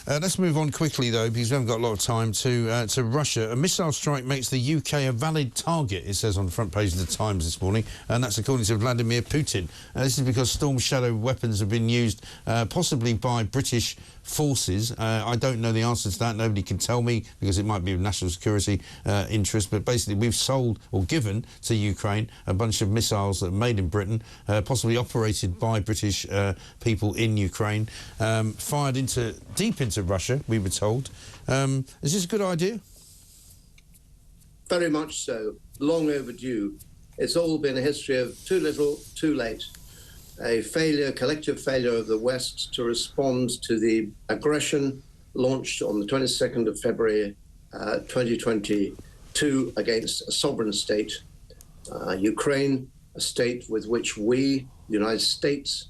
Let's move on quickly, though, because we haven't got a lot of time, to Russia. A missile strike makes the UK a valid target, it says on the front page of the Times this morning, and that's according to Vladimir Putin. This is because Storm Shadow weapons have been used possibly by British forces. I don't know the answer to that. Nobody can tell me, because it might be of national security interest, but basically we've sold or given to Ukraine a bunch of missiles that are made in Britain, possibly operated by British people in Ukraine, fired deep into Russia, we were told. Is this a good idea? Very much so. Long overdue. It's all been a history of too little, too late. A failure, collective failure of the West to respond to the aggression launched on the 22nd of February 2022 against a sovereign state, Ukraine, a state with which we, the United States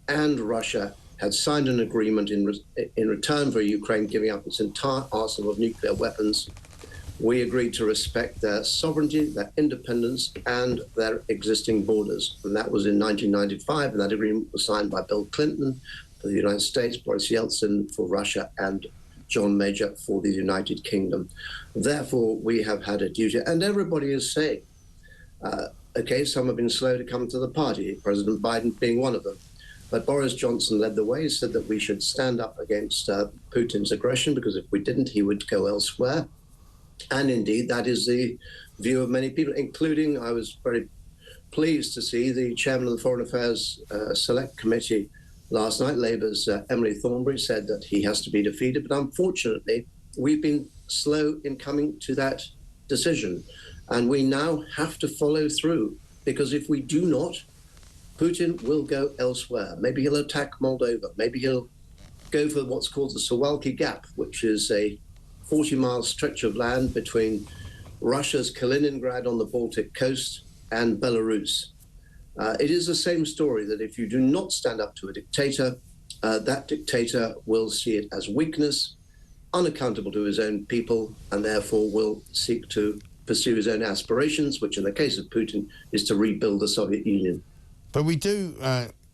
and Russia, had signed an agreement in return for Ukraine giving up its entire arsenal of nuclear weapons. We agreed to respect their sovereignty, their independence, and their existing borders. And that was in 1995, and that agreement was signed by Bill Clinton for the United States, Boris Yeltsin for Russia, and John Major for the United Kingdom. Therefore, we have had a duty, and everybody is saying, okay, some have been slow to come to the party, President Biden being one of them. But Boris Johnson led the way, said that we should stand up against Putin's aggression, because if we didn't, he would go elsewhere. And indeed, that is the view of many people, including, I was very pleased to see the chairman of the Foreign Affairs Select Committee last night, Labour's Emily Thornberry, said that he has to be defeated. But unfortunately, we've been slow in coming to that decision. And we now have to follow through, because if we do not, Putin will go elsewhere. Maybe he'll attack Moldova. Maybe he'll go for what's called the Suwalki Gap, which is a 40-mile stretch of land between Russia's Kaliningrad on the Baltic coast and Belarus. It is the same story, that if you do not stand up to a dictator, that dictator will see it as weakness, unaccountable to his own people, and therefore will seek to pursue his own aspirations, which in the case of Putin is to rebuild the Soviet Union. But we do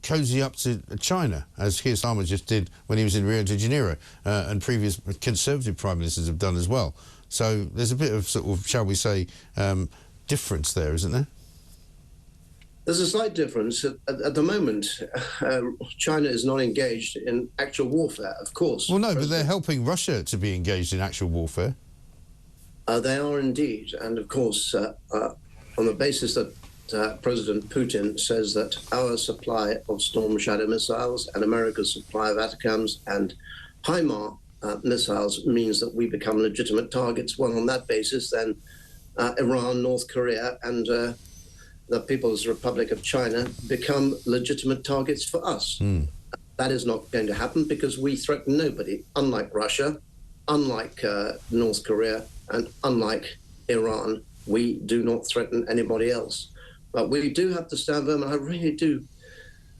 cozy up to China, as Keir Starmer just did when he was in Rio de Janeiro, and previous Conservative Prime Ministers have done as well. So there's a bit of, sort of, shall we say, difference there, isn't there? There's a slight difference. At the moment, China is not engaged in actual warfare, of course. Well, no, but they're helping Russia to be engaged in actual warfare. They are indeed. And of course, on the basis that President Putin says that our supply of Storm Shadow missiles and America's supply of ATACMS and HIMARS missiles means that we become legitimate targets. Well, on that basis, then Iran, North Korea, and the People's Republic of China become legitimate targets for us. That is not going to happen, because we threaten nobody, unlike Russia, unlike North Korea, and unlike Iran. We do not threaten anybody else. But we do have to stand firm, and I really do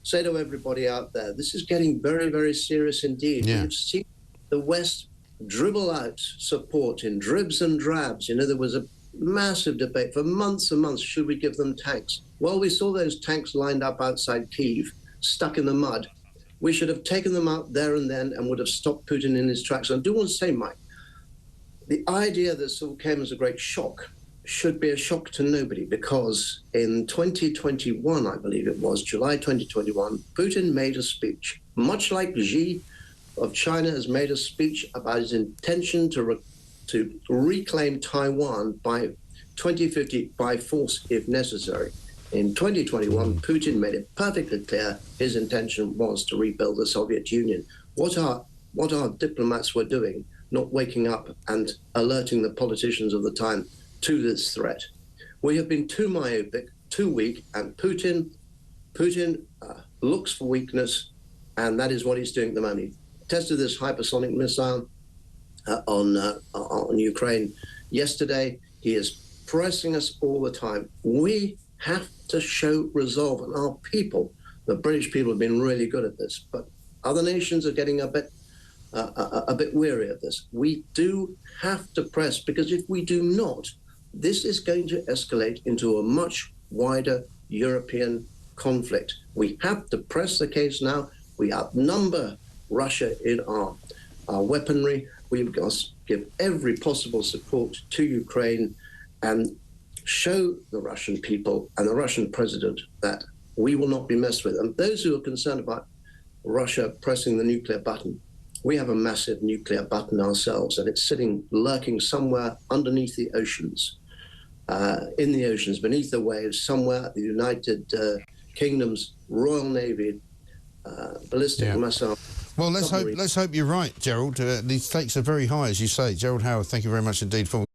say to everybody out there, this is getting very, very serious indeed. Yeah. We've seen the West dribble out support in dribs and drabs. You know, there was a massive debate for months and months, should we give them tanks? Well, we saw those tanks lined up outside Kyiv, stuck in the mud. We should have taken them out there and then and would have stopped Putin in his tracks. And I do want to say, Mike, the idea that this all came as a great shock should be a shock to nobody, because in 2021, I believe it was, July 2021, Putin made a speech, much like Xi of China has made a speech about his intention to reclaim Taiwan by 2050 by force if necessary. In 2021, Putin made it perfectly clear his intention was to rebuild the Soviet Union. What our diplomats were doing, not waking up and alerting the politicians of the time to this threat. We have been too myopic, too weak, and Putin looks for weakness, and that is what he's doing at the moment. He tested this hypersonic missile on Ukraine yesterday. He is pressing us all the time. We have to show resolve, and our people, the British people, have been really good at this, but other nations are getting a bit weary of this. We do have to press, because if we do not, this is going to escalate into a much wider European conflict. We have to press the case now. We outnumber Russia in our our weaponry. We must give every possible support to Ukraine and show the Russian people and the Russian president that we will not be messed with. And those who are concerned about Russia pressing the nuclear button, we have a massive nuclear button ourselves, and it's sitting, lurking somewhere underneath the oceans, in the oceans, beneath the waves, somewhere at the United Kingdom's Royal Navy ballistic missile. Well, let's hope you're right, Gerald. The stakes are very high, as you say. Gerald Howarth, thank you very much indeed for